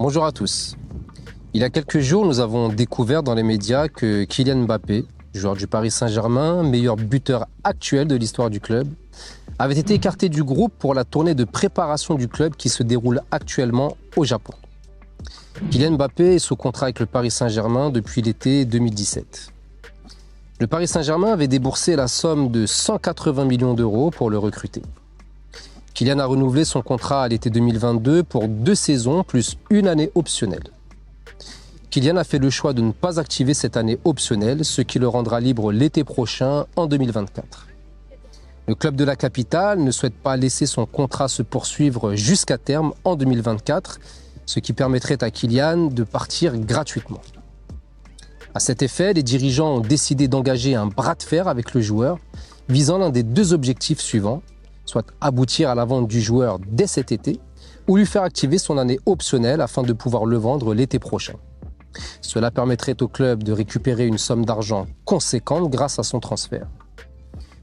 Bonjour à tous. Il y a quelques jours, nous avons découvert dans les médias que Kylian Mbappé, joueur du Paris Saint-Germain, meilleur buteur actuel de l'histoire du club, avait été écarté du groupe pour la tournée de préparation du club qui se déroule actuellement au Japon. Kylian Mbappé est sous contrat avec le Paris Saint-Germain depuis l'été 2017. Le Paris Saint-Germain avait déboursé la somme de 180 millions d'euros pour le recruter. Kylian a renouvelé son contrat à l'été 2022 pour 2 saisons plus une année optionnelle. Kylian a fait le choix de ne pas activer cette année optionnelle, ce qui le rendra libre l'été prochain, en 2024. Le club de la capitale ne souhaite pas laisser son contrat se poursuivre jusqu'à terme en 2024, ce qui permettrait à Kylian de partir gratuitement. À cet effet, les dirigeants ont décidé d'engager un bras de fer avec le joueur, visant l'un des 2 objectifs suivants, soit aboutir à la vente du joueur dès cet été, ou lui faire activer son année optionnelle afin de pouvoir le vendre l'été prochain. Cela permettrait au club de récupérer une somme d'argent conséquente grâce à son transfert.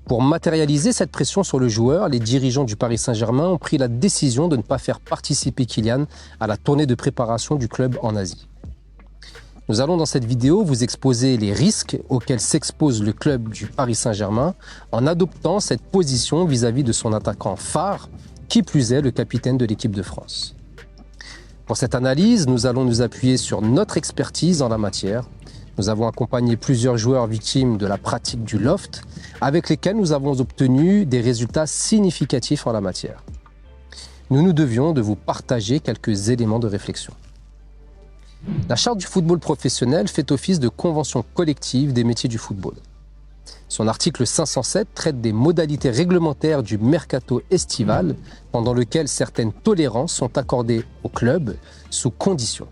Pour matérialiser cette pression sur le joueur, les dirigeants du Paris Saint-Germain ont pris la décision de ne pas faire participer Kylian à la tournée de préparation du club en Asie. Nous allons dans cette vidéo vous exposer les risques auxquels s'expose le club du Paris Saint-Germain en adoptant cette position vis-à-vis de son attaquant phare, qui plus est le capitaine de l'équipe de France. Pour cette analyse, nous allons nous appuyer sur notre expertise en la matière. Nous avons accompagné plusieurs joueurs victimes de la pratique du loft, avec lesquels nous avons obtenu des résultats significatifs en la matière. Nous nous devions de vous partager quelques éléments de réflexion. La Charte du football professionnel fait office de convention collective des métiers du football. Son article 507 traite des modalités réglementaires du mercato estival, pendant lequel certaines tolérances sont accordées aux clubs sous conditions.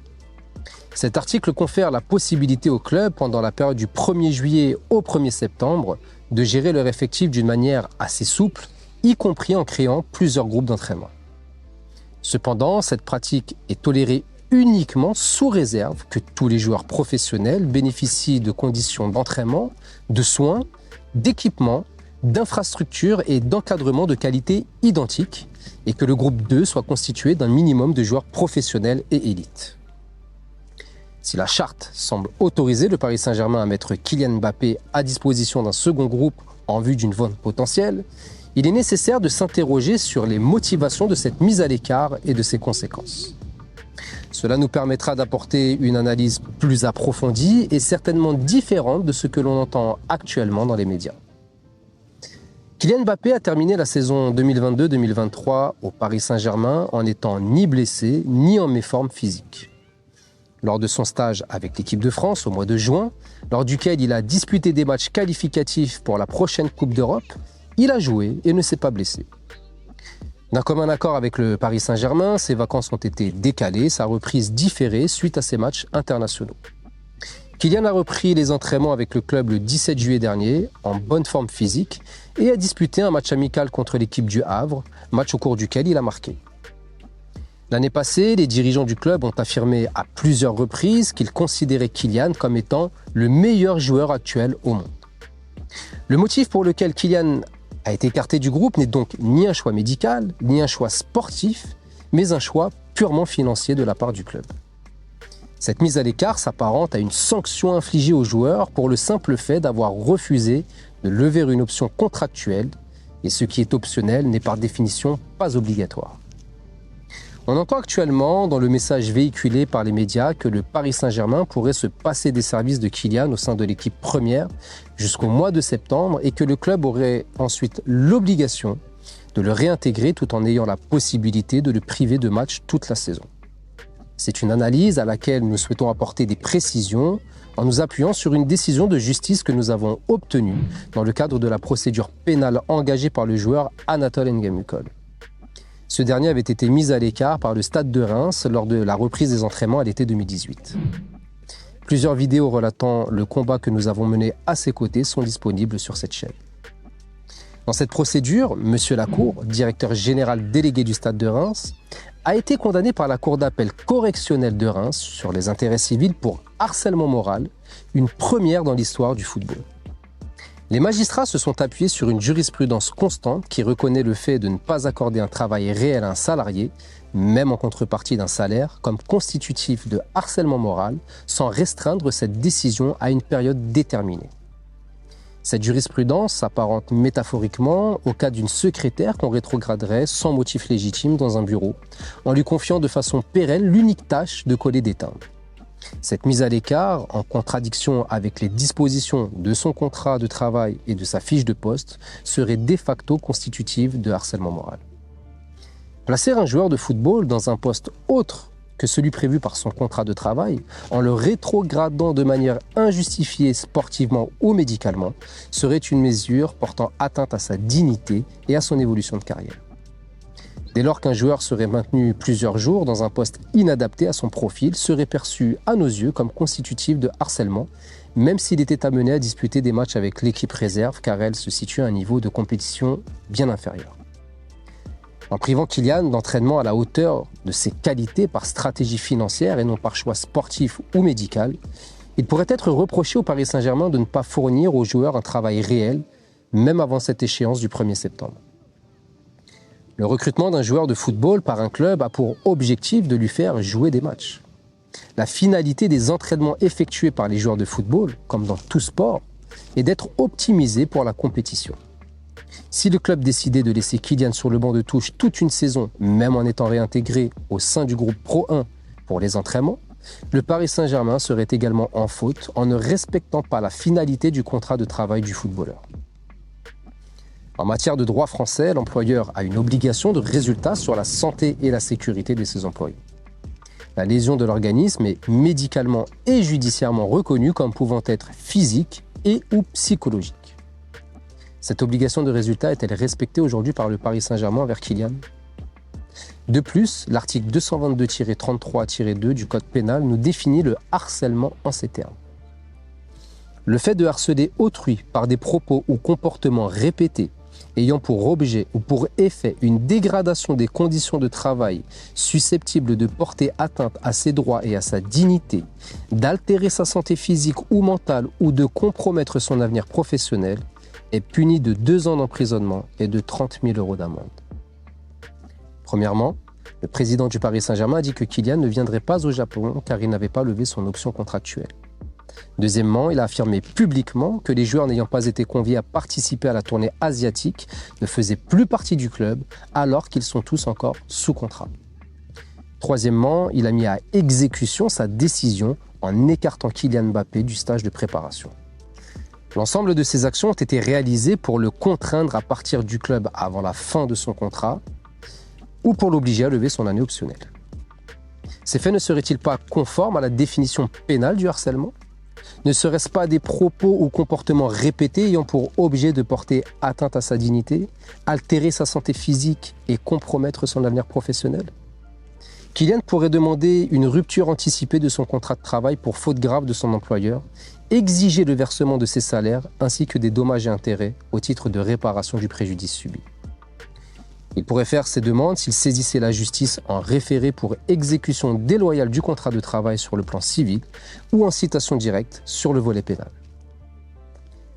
Cet article confère la possibilité aux clubs, pendant la période du 1er juillet au 1er septembre, de gérer leur effectif d'une manière assez souple, y compris en créant plusieurs groupes d'entraînement. Cependant, cette pratique est tolérée uniquement sous réserve que tous les joueurs professionnels bénéficient de conditions d'entraînement, de soins, d'équipements, d'infrastructures et d'encadrement de qualité identiques et que le groupe 2 soit constitué d'un minimum de joueurs professionnels et élites. Si la charte semble autoriser le Paris Saint-Germain à mettre Kylian Mbappé à disposition d'un second groupe en vue d'une vente potentielle, il est nécessaire de s'interroger sur les motivations de cette mise à l'écart et de ses conséquences. Cela nous permettra d'apporter une analyse plus approfondie et certainement différente de ce que l'on entend actuellement dans les médias. Kylian Mbappé a terminé la saison 2022-2023 au Paris Saint-Germain en n'étant ni blessé ni en méforme physique. Lors de son stage avec l'équipe de France au mois de juin, lors duquel il a disputé des matchs qualificatifs pour la prochaine Coupe d'Europe, il a joué et ne s'est pas blessé. D'un commun accord avec le Paris Saint-Germain, ses vacances ont été décalées, sa reprise différée suite à ses matchs internationaux. Kylian a repris les entraînements avec le club le 17 juillet dernier, en bonne forme physique, et a disputé un match amical contre l'équipe du Havre, match au cours duquel il a marqué. L'année passée, les dirigeants du club ont affirmé à plusieurs reprises qu'ils considéraient Kylian comme étant le meilleur joueur actuel au monde. Le motif pour lequel Kylian a été écarté du groupe n'est donc ni un choix médical, ni un choix sportif, mais un choix purement financier de la part du club. Cette mise à l'écart s'apparente à une sanction infligée aux joueurs pour le simple fait d'avoir refusé de lever une option contractuelle, et ce qui est optionnel n'est par définition pas obligatoire. On entend actuellement dans le message véhiculé par les médias que le Paris Saint-Germain pourrait se passer des services de Kylian au sein de l'équipe première jusqu'au mois de septembre et que le club aurait ensuite l'obligation de le réintégrer tout en ayant la possibilité de le priver de matchs toute la saison. C'est une analyse à laquelle nous souhaitons apporter des précisions en nous appuyant sur une décision de justice que nous avons obtenue dans le cadre de la procédure pénale engagée par le joueur Anatole Ngamukol. Ce dernier avait été mis à l'écart par le Stade de Reims lors de la reprise des entraînements à l'été 2018. Plusieurs vidéos relatant le combat que nous avons mené à ses côtés sont disponibles sur cette chaîne. Dans cette procédure, M. Lacour, directeur général délégué du Stade de Reims, a été condamné par la Cour d'appel correctionnelle de Reims sur les intérêts civils pour harcèlement moral, une première dans l'histoire du football. Les magistrats se sont appuyés sur une jurisprudence constante qui reconnaît le fait de ne pas accorder un travail réel à un salarié, même en contrepartie d'un salaire, comme constitutif de harcèlement moral, sans restreindre cette décision à une période déterminée. Cette jurisprudence s'apparente métaphoriquement au cas d'une secrétaire qu'on rétrograderait sans motif légitime dans un bureau, en lui confiant de façon pérenne l'unique tâche de coller des timbres. Cette mise à l'écart, en contradiction avec les dispositions de son contrat de travail et de sa fiche de poste, serait de facto constitutive de harcèlement moral. Placer un joueur de football dans un poste autre que celui prévu par son contrat de travail, en le rétrogradant de manière injustifiée sportivement ou médicalement, serait une mesure portant atteinte à sa dignité et à son évolution de carrière. Dès lors qu'un joueur serait maintenu plusieurs jours dans un poste inadapté à son profil, serait perçu à nos yeux comme constitutif de harcèlement, même s'il était amené à disputer des matchs avec l'équipe réserve, car elle se situe à un niveau de compétition bien inférieur. En privant Kylian d'entraînement à la hauteur de ses qualités par stratégie financière et non par choix sportif ou médical, il pourrait être reproché au Paris Saint-Germain de ne pas fournir aux joueurs un travail réel, même avant cette échéance du 1er septembre. Le recrutement d'un joueur de football par un club a pour objectif de lui faire jouer des matchs. La finalité des entraînements effectués par les joueurs de football, comme dans tout sport, est d'être optimisé pour la compétition. Si le club décidait de laisser Kylian sur le banc de touche toute une saison, même en étant réintégré au sein du groupe Pro 1 pour les entraînements, le Paris Saint-Germain serait également en faute en ne respectant pas la finalité du contrat de travail du footballeur. En matière de droit français, l'employeur a une obligation de résultat sur la santé et la sécurité de ses employés. La lésion de l'organisme est médicalement et judiciairement reconnue comme pouvant être physique et ou psychologique. Cette obligation de résultat est-elle respectée aujourd'hui par le Paris Saint-Germain envers Kylian ? De plus, l'article 222-33-2 du Code pénal nous définit le harcèlement en ces termes. Le fait de harceler autrui par des propos ou comportements répétés ayant pour objet ou pour effet une dégradation des conditions de travail susceptible de porter atteinte à ses droits et à sa dignité, d'altérer sa santé physique ou mentale ou de compromettre son avenir professionnel, est puni de 2 ans d'emprisonnement et de 30 000 € d'amende. Premièrement, le président du Paris Saint-Germain a dit que Kylian ne viendrait pas au Japon car il n'avait pas levé son option contractuelle. Deuxièmement, il a affirmé publiquement que les joueurs n'ayant pas été conviés à participer à la tournée asiatique ne faisaient plus partie du club alors qu'ils sont tous encore sous contrat. Troisièmement, il a mis à exécution sa décision en écartant Kylian Mbappé du stage de préparation. L'ensemble de ces actions ont été réalisées pour le contraindre à partir du club avant la fin de son contrat ou pour l'obliger à lever son année optionnelle. Ces faits ne seraient-ils pas conformes à la définition pénale du harcèlement ? Ne serait-ce pas des propos ou comportements répétés ayant pour objet de porter atteinte à sa dignité, altérer sa santé physique et compromettre son avenir professionnel ? Kylian pourrait demander une rupture anticipée de son contrat de travail pour faute grave de son employeur, exiger le versement de ses salaires ainsi que des dommages et intérêts au titre de réparation du préjudice subi. Il pourrait faire ces demandes s'il saisissait la justice en référé pour exécution déloyale du contrat de travail sur le plan civil ou en citation directe sur le volet pénal.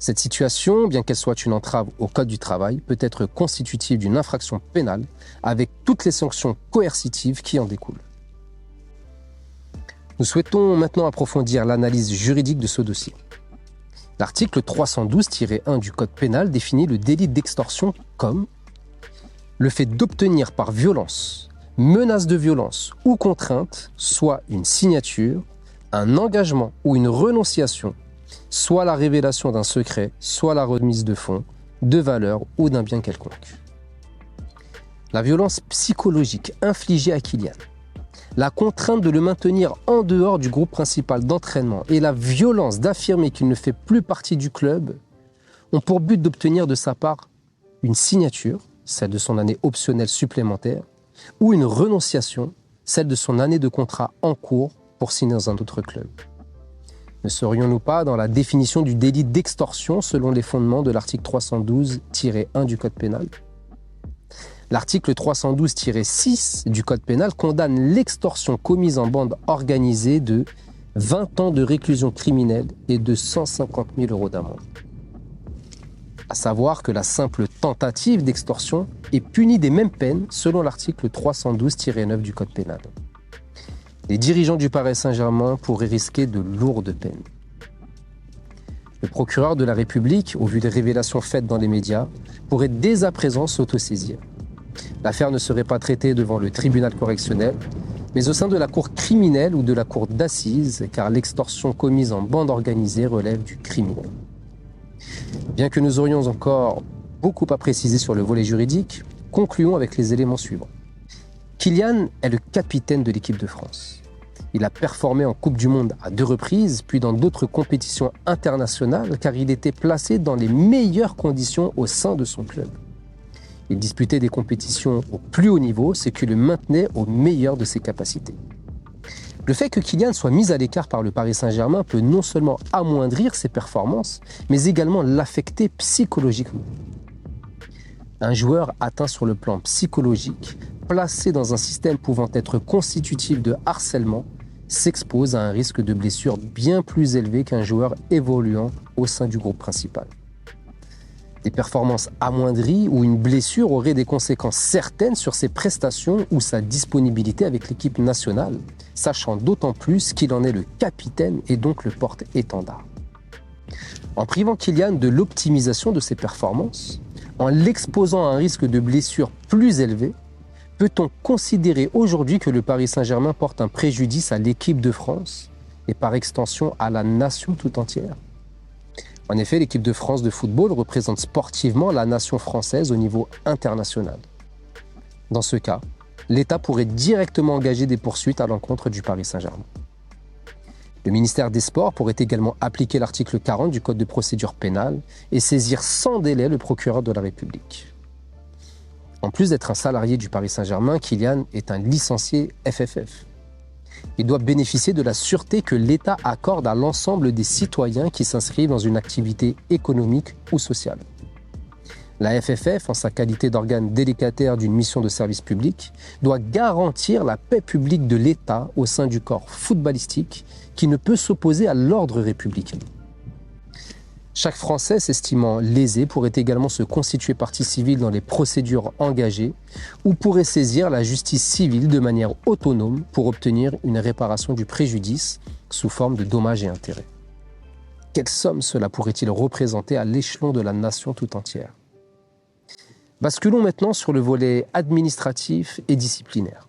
Cette situation, bien qu'elle soit une entrave au Code du travail, peut être constitutive d'une infraction pénale avec toutes les sanctions coercitives qui en découlent. Nous souhaitons maintenant approfondir l'analyse juridique de ce dossier. L'article 312-1 du Code pénal définit le délit d'extorsion comme le fait d'obtenir par violence, menace de violence ou contrainte, soit une signature, un engagement ou une renonciation, soit la révélation d'un secret, soit la remise de fonds, de valeurs ou d'un bien quelconque. La violence psychologique infligée à Kylian, la contrainte de le maintenir en dehors du groupe principal d'entraînement et la violence d'affirmer qu'il ne fait plus partie du club ont pour but d'obtenir de sa part une signature, celle de son année optionnelle supplémentaire, ou une renonciation, celle de son année de contrat en cours pour signer dans un autre club. Ne serions-nous pas dans la définition du délit d'extorsion selon les fondements de l'article 312-1 du Code pénal ? L'article 312-6 du Code pénal condamne l'extorsion commise en bande organisée de 20 ans de réclusion criminelle et de 150 000 € d'amende. à savoir que la simple tentative d'extorsion est punie des mêmes peines selon l'article 312-9 du Code pénal. Les dirigeants du Paris Saint-Germain pourraient risquer de lourdes peines. Le procureur de la République, au vu des révélations faites dans les médias, pourrait dès à présent s'autosaisir. L'affaire ne serait pas traitée devant le tribunal correctionnel, mais au sein de la cour criminelle ou de la cour d'assises, car l'extorsion commise en bande organisée relève du criminel. Bien que nous aurions encore beaucoup à préciser sur le volet juridique, concluons avec les éléments suivants. Kylian est le capitaine de l'équipe de France. Il a performé en Coupe du Monde à 2 reprises, puis dans d'autres compétitions internationales, car il était placé dans les meilleures conditions au sein de son club. Il disputait des compétitions au plus haut niveau, ce qui le maintenait au meilleur de ses capacités. Le fait que Kylian soit mis à l'écart par le Paris Saint-Germain peut non seulement amoindrir ses performances, mais également l'affecter psychologiquement. Un joueur atteint sur le plan psychologique, placé dans un système pouvant être constitutif de harcèlement, s'expose à un risque de blessure bien plus élevé qu'un joueur évoluant au sein du groupe principal. Des performances amoindries ou une blessure auraient des conséquences certaines sur ses prestations ou sa disponibilité avec l'équipe nationale, sachant d'autant plus qu'il en est le capitaine et donc le porte-étendard. En privant Kylian de l'optimisation de ses performances, en l'exposant à un risque de blessure plus élevé, peut-on considérer aujourd'hui que le Paris Saint-Germain porte un préjudice à l'équipe de France et par extension à la nation tout entière ? En effet, l'équipe de France de football représente sportivement la nation française au niveau international. Dans ce cas, l'État pourrait directement engager des poursuites à l'encontre du Paris Saint-Germain. Le ministère des Sports pourrait également appliquer l'article 40 du Code de procédure pénale et saisir sans délai le procureur de la République. En plus d'être un salarié du Paris Saint-Germain, Kylian est un licencié FFF. Il doit bénéficier de la sûreté que l'État accorde à l'ensemble des citoyens qui s'inscrivent dans une activité économique ou sociale. La FFF, en sa qualité d'organe délégataire d'une mission de service public, doit garantir la paix publique de l'État au sein du corps footballistique qui ne peut s'opposer à l'ordre républicain. Chaque Français s'estimant lésé pourrait également se constituer partie civile dans les procédures engagées ou pourrait saisir la justice civile de manière autonome pour obtenir une réparation du préjudice sous forme de dommages et intérêts. Quelle somme cela pourrait-il représenter à l'échelon de la nation tout entière ? Basculons maintenant sur le volet administratif et disciplinaire.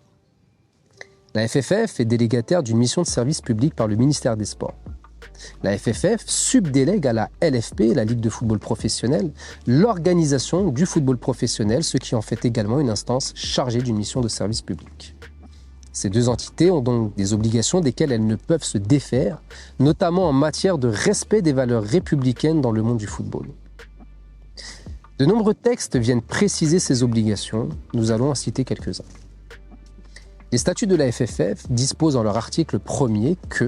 La FFF est délégataire d'une mission de service public par le ministère des Sports. La FFF subdélègue à la LFP, la Ligue de football professionnel, l'organisation du football professionnel, ce qui en fait également une instance chargée d'une mission de service public. Ces deux entités ont donc des obligations desquelles elles ne peuvent se défaire, notamment en matière de respect des valeurs républicaines dans le monde du football. De nombreux textes viennent préciser ces obligations, nous allons en citer quelques-uns. Les statuts de la FFF disposent en leur article 1er que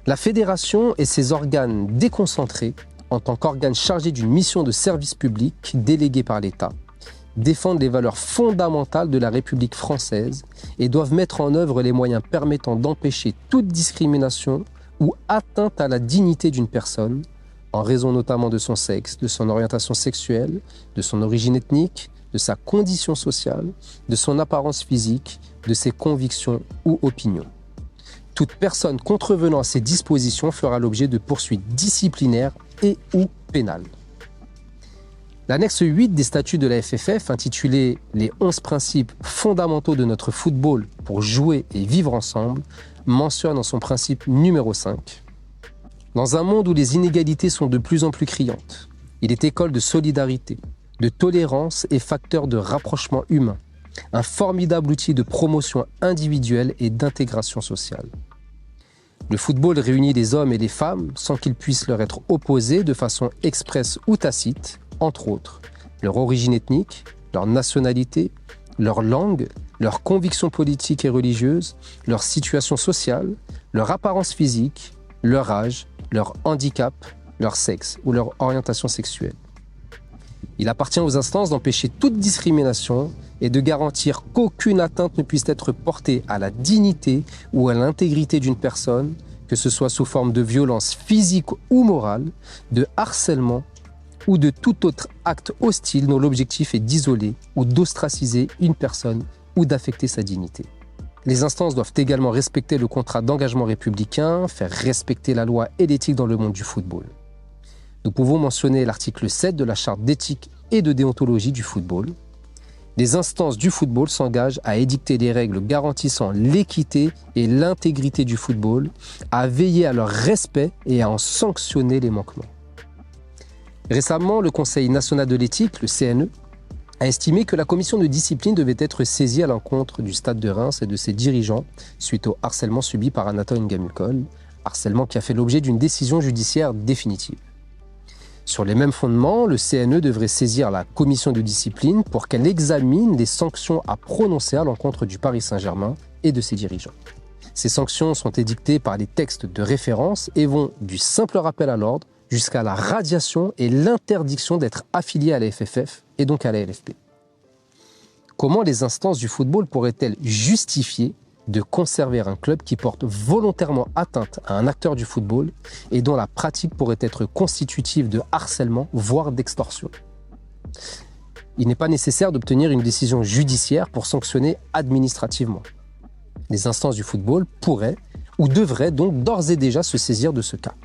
la fédération et ses organes déconcentrés, en tant qu'organes chargés d'une mission de service public déléguée par l'État, défendent les valeurs fondamentales de la République française et doivent mettre en œuvre les moyens permettant d'empêcher toute discrimination ou atteinte à la dignité d'une personne, en raison notamment de son sexe, de son orientation sexuelle, de son origine ethnique, de sa condition sociale, de son apparence physique, de ses convictions ou opinions. Toute personne contrevenant à ces dispositions fera l'objet de poursuites disciplinaires et ou pénales. L'annexe 8 des statuts de la FFF, intitulée « Les 11 principes fondamentaux de notre football pour jouer et vivre ensemble », mentionne en son principe numéro 5. Dans un monde où les inégalités sont de plus en plus criantes, il est école de solidarité, de tolérance et facteur de rapprochement humain, un formidable outil de promotion individuelle et d'intégration sociale. Le football réunit les hommes et les femmes sans qu'ils puissent leur être opposés de façon expresse ou tacite, entre autres, leur origine ethnique, leur nationalité, leur langue, leurs convictions politiques et religieuses, leur situation sociale, leur apparence physique, leur âge, leur handicap, leur sexe ou leur orientation sexuelle. Il appartient aux instances d'empêcher toute discrimination et de garantir qu'aucune atteinte ne puisse être portée à la dignité ou à l'intégrité d'une personne, que ce soit sous forme de violence physique ou morale, de harcèlement ou de tout autre acte hostile dont l'objectif est d'isoler ou d'ostraciser une personne ou d'affecter sa dignité. Les instances doivent également respecter le contrat d'engagement républicain, faire respecter la loi et l'éthique dans le monde du football. Nous pouvons mentionner l'article 7 de la charte d'éthique et de déontologie du football. Les instances du football s'engagent à édicter des règles garantissant l'équité et l'intégrité du football, à veiller à leur respect et à en sanctionner les manquements. Récemment, le Conseil national de l'éthique, le CNE, a estimé que la commission de discipline devait être saisie à l'encontre du Stade de Reims et de ses dirigeants suite au harcèlement subi par Anatole Ngamukol, harcèlement qui a fait l'objet d'une décision judiciaire définitive. Sur les mêmes fondements, le CNE devrait saisir la commission de discipline pour qu'elle examine les sanctions à prononcer à l'encontre du Paris Saint-Germain et de ses dirigeants. Ces sanctions sont édictées par les textes de référence et vont du simple rappel à l'ordre jusqu'à la radiation et l'interdiction d'être affilié à la FFF et donc à la LFP. Comment les instances du football pourraient-elles justifier de conserver un club qui porte volontairement atteinte à un acteur du football et dont la pratique pourrait être constitutive de harcèlement, voire d'extorsion? Il n'est pas nécessaire d'obtenir une décision judiciaire pour sanctionner administrativement. Les instances du football pourraient ou devraient donc d'ores et déjà se saisir de ce cas.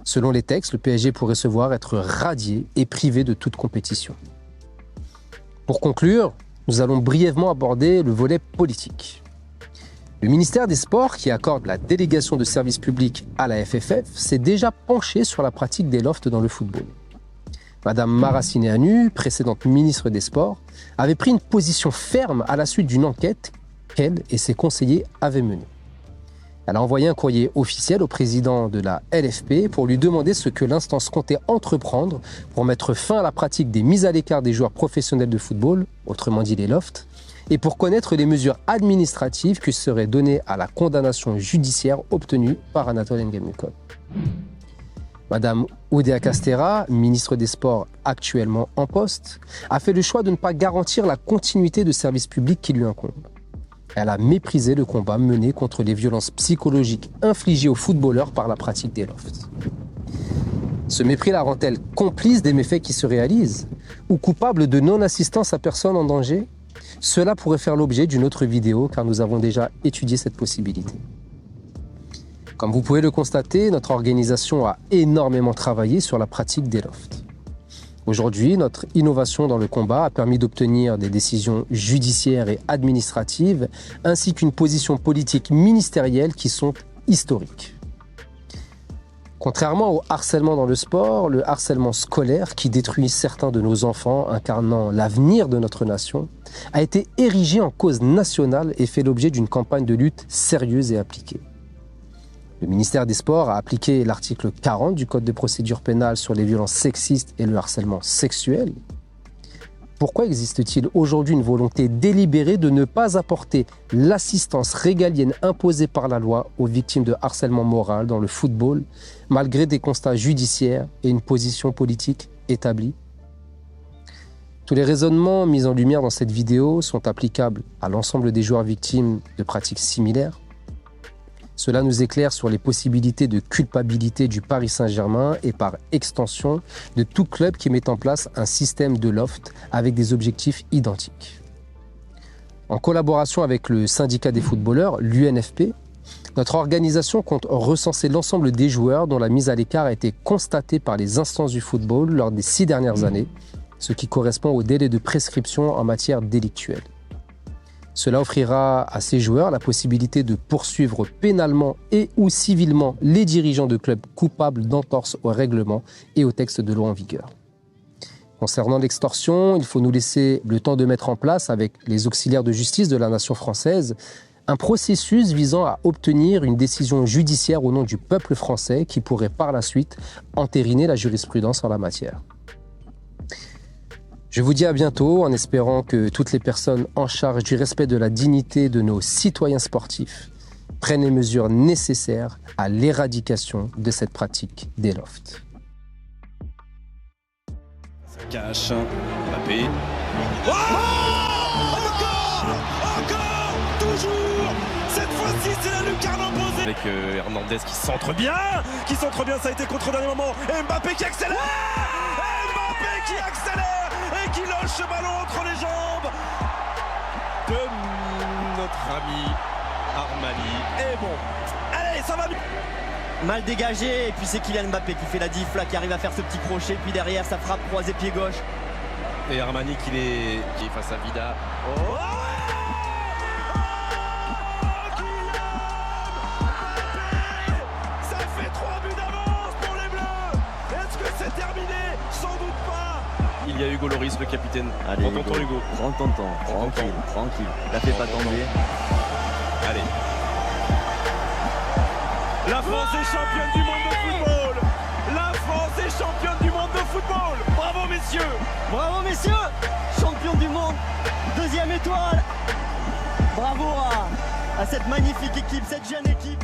Selon les textes, le PSG pourrait se voir être radié et privé de toute compétition. Pour conclure, nous allons brièvement aborder le volet politique. Le ministère des Sports, qui accorde la délégation de service public à la FFF, s'est déjà penché sur la pratique des lofts dans le football. Madame Mara Cineanu, précédente ministre des Sports, avait pris une position ferme à la suite d'une enquête qu'elle et ses conseillers avaient menée. Elle a envoyé un courrier officiel au président de la LFP pour lui demander ce que l'instance comptait entreprendre pour mettre fin à la pratique des mises à l'écart des joueurs professionnels de football, autrement dit les lofts, et pour connaître les mesures administratives qui seraient données à la condamnation judiciaire obtenue par Anatole Ngamukol. Madame Oudéa Castéra, ministre des Sports actuellement en poste, a fait le choix de ne pas garantir la continuité de service public qui lui incombe. Elle a méprisé le combat mené contre les violences psychologiques infligées aux footballeurs par la pratique des lofts. Ce mépris la rend-elle complice des méfaits qui se réalisent ou coupable de non-assistance à personne en danger? Cela pourrait faire l'objet d'une autre vidéo car nous avons déjà étudié cette possibilité. Comme vous pouvez le constater, notre organisation a énormément travaillé sur la pratique des lofts. Aujourd'hui, notre innovation dans le combat a permis d'obtenir des décisions judiciaires et administratives, ainsi qu'une position politique ministérielle qui sont historiques. Contrairement au harcèlement dans le sport, le harcèlement scolaire, qui détruit certains de nos enfants incarnant l'avenir de notre nation, a été érigé en cause nationale et fait l'objet d'une campagne de lutte sérieuse et appliquée. Le ministère des Sports a appliqué l'article 40 du Code de procédure pénale sur les violences sexistes et le harcèlement sexuel. Pourquoi existe-t-il aujourd'hui une volonté délibérée de ne pas apporter l'assistance régalienne imposée par la loi aux victimes de harcèlement moral dans le football, malgré des constats judiciaires et une position politique établie? Tous les raisonnements mis en lumière dans cette vidéo sont applicables à l'ensemble des joueurs victimes de pratiques similaires. Cela nous éclaire sur les possibilités de culpabilité du Paris Saint-Germain et par extension de tout club qui met en place un système de loft avec des objectifs identiques. En collaboration avec le syndicat des footballeurs, l'UNFP, notre organisation compte recenser l'ensemble des joueurs dont la mise à l'écart a été constatée par les instances du football lors des 6 dernières années, ce qui correspond au délai de prescription en matière délictuelle. Cela offrira à ces joueurs la possibilité de poursuivre pénalement et ou civilement les dirigeants de clubs coupables d'entorse au règlement et aux textes de loi en vigueur. Concernant l'extorsion, il faut nous laisser le temps de mettre en place, avec les auxiliaires de justice de la nation française, un processus visant à obtenir une décision judiciaire au nom du peuple français qui pourrait par la suite entériner la jurisprudence en la matière. Je vous dis à bientôt en espérant que toutes les personnes en charge du respect de la dignité de nos citoyens sportifs prennent les mesures nécessaires à l'éradication de cette pratique des lofts. Ça cache, Mbappé. Oh, encore, toujours. Cette fois-ci, c'est la lucarne imposée. Avec Hernandez qui centre bien, ça a été contre au dernier moment. Et Mbappé qui accélère. qui accélère et qui loge ce ballon entre les jambes de notre ami Armani. Et bon, allez, ça va bien. Mal dégagé, et puis c'est Kylian Mbappé qui fait la diff là, qui arrive à faire ce petit crochet, puis derrière ça frappe croisé pied gauche. Et Armani qui est face à Vida. Oh, Kylian Mbappé, ça fait 3 buts d'avance pour les Bleus. Est-ce que c'est terminé? Sans doute pas. Il y a Hugo Loris, le capitaine. Allez, Prends ton temps, Hugo. Prends ton temps, tranquille, tranquille. La fais pas tomber. Allez. La France est championne du monde de football. La France est championne du monde de football. Bravo messieurs. Bravo messieurs, champion du monde, 2e étoile. Bravo à cette magnifique équipe, cette jeune équipe.